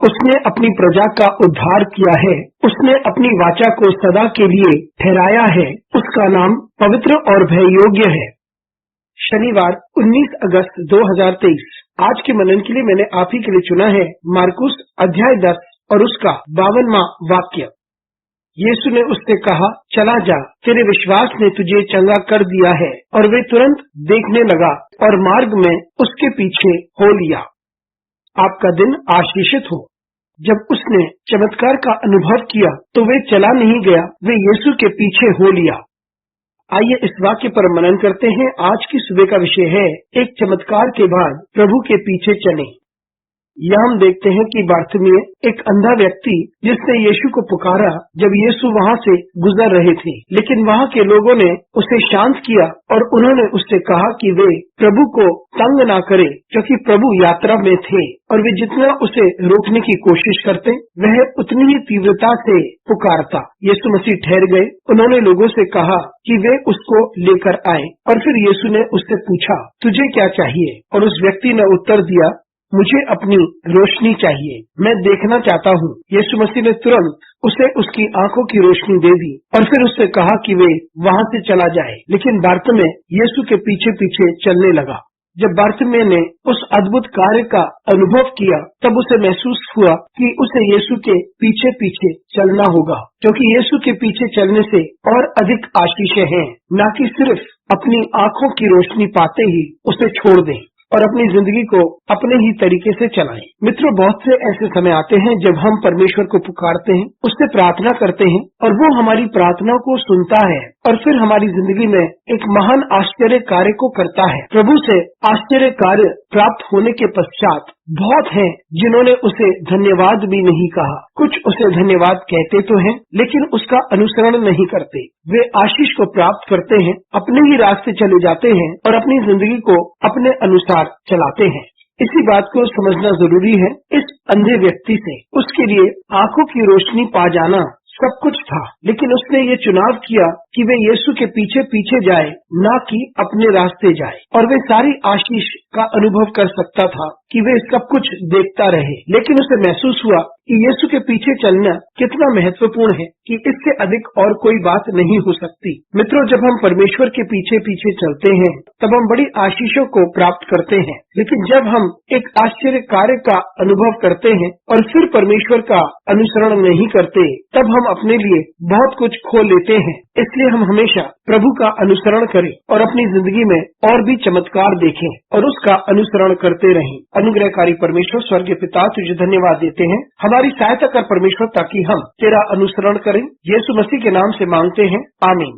उसने अपनी प्रजा का उद्धार किया है, उसने अपनी वाचा को सदा के लिए ठहराया है, उसका नाम पवित्र और भययोग्य है। शनिवार 19 अगस्त 2023। आज के मनन के लिए मैंने आप ही के लिए चुना है मार्कुस अध्याय 10 और उसका 52वां वाक्य। यीशु ने उससे कहा, चला जा, तेरे विश्वास ने तुझे चंगा कर दिया है। और वे तुरंत देखने लगा और मार्ग में उसके पीछे हो लिया। आपका दिन आशीषित हो। जब उसने चमत्कार का अनुभव किया तो वे चला नहीं गया, वे यीशु के पीछे हो लिया। आइए इस वाक्य पर मनन करते हैं। आज की सुबह का विषय है, एक चमत्कार के बाद प्रभु के पीछे चले। यह हम देखते हैं कि बार्थमिय एक अंधा व्यक्ति जिसने यीशु को पुकारा जब यीशु वहाँ से गुजर रहे थे, लेकिन वहाँ के लोगों ने उसे शांत किया और उन्होंने उससे कहा कि वे प्रभु को तंग ना करे, क्योंकि प्रभु यात्रा में थे और वे जितना उसे रोकने की कोशिश करते वह उतनी ही तीव्रता से पुकारता। यीशु मसीह ठहर गए। उन्होंने लोगों से कहा कि वे उसको लेकर आए और फिर यीशु ने उससे पूछा, तुझे क्या चाहिए? और उस व्यक्ति ने उत्तर दिया, मुझे अपनी रोशनी चाहिए, मैं देखना चाहता हूँ। यीशु मसीह ने तुरंत उसे उसकी आंखों की रोशनी दे दी और फिर उससे कहा कि वे वहाँ से चला जाए। लेकिन बार्थमेय यीशु के पीछे पीछे चलने लगा। जब बार्थमेय ने उस अद्भुत कार्य का अनुभव किया तब उसे महसूस हुआ कि उसे यीशु के पीछे पीछे चलना होगा, क्योंकि यीशु के पीछे चलने से और अधिक आशीषें हैं, न कि सिर्फ अपनी आंखों की रोशनी पाते ही उसे छोड़ दें और अपनी जिंदगी को अपने ही तरीके से चलाएं। मित्रों, बहुत से ऐसे समय आते हैं जब हम परमेश्वर को पुकारते हैं, उससे प्रार्थना करते हैं और वो हमारी प्रार्थना को सुनता है और फिर हमारी जिंदगी में एक महान आश्चर्य कार्य को करता है। प्रभु से आश्चर्य कार्य प्राप्त होने के पश्चात बहुत हैं जिन्होंने उसे धन्यवाद भी नहीं कहा। कुछ उसे धन्यवाद कहते तो हैं लेकिन उसका अनुसरण नहीं करते। वे आशीष को प्राप्त करते हैं, अपने ही रास्ते चले जाते हैं और अपनी जिंदगी को अपने अनुसार चलाते हैं। इसी बात को समझना जरूरी है। इस अंधे व्यक्ति से उसके लिए आंखों की रोशनी पा जाना सब कुछ था, लेकिन उसने ये चुनाव किया कि वे यीशु के पीछे पीछे जाए, ना कि अपने रास्ते जाए। और वे सारी आशीष का अनुभव कर सकता था कि वे सब कुछ देखता रहे, लेकिन उसे महसूस हुआ कि यीशु के पीछे चलना कितना महत्वपूर्ण है कि इससे अधिक और कोई बात नहीं हो सकती। मित्रों, जब हम परमेश्वर के पीछे पीछे चलते हैं तब हम बड़ी आशीषों को प्राप्त करते हैं, लेकिन जब हम एक आश्चर्य कार्य का अनुभव करते हैं और फिर परमेश्वर का अनुसरण नहीं करते, तब हम अपने लिए बहुत कुछ खो लेते हैं। इसलिए हम हमेशा प्रभु का अनुसरण करें और अपनी जिंदगी में और भी चमत्कार देखें और उसका अनुसरण करते रहें। अनुग्रहकारी परमेश्वर स्वर्गीय पिता, तुझे धन्यवाद देते हैं। हमारी सहायता कर परमेश्वर, ताकि हम तेरा अनुसरण करें। यीशु मसीह के नाम से मांगते हैं, आमीन।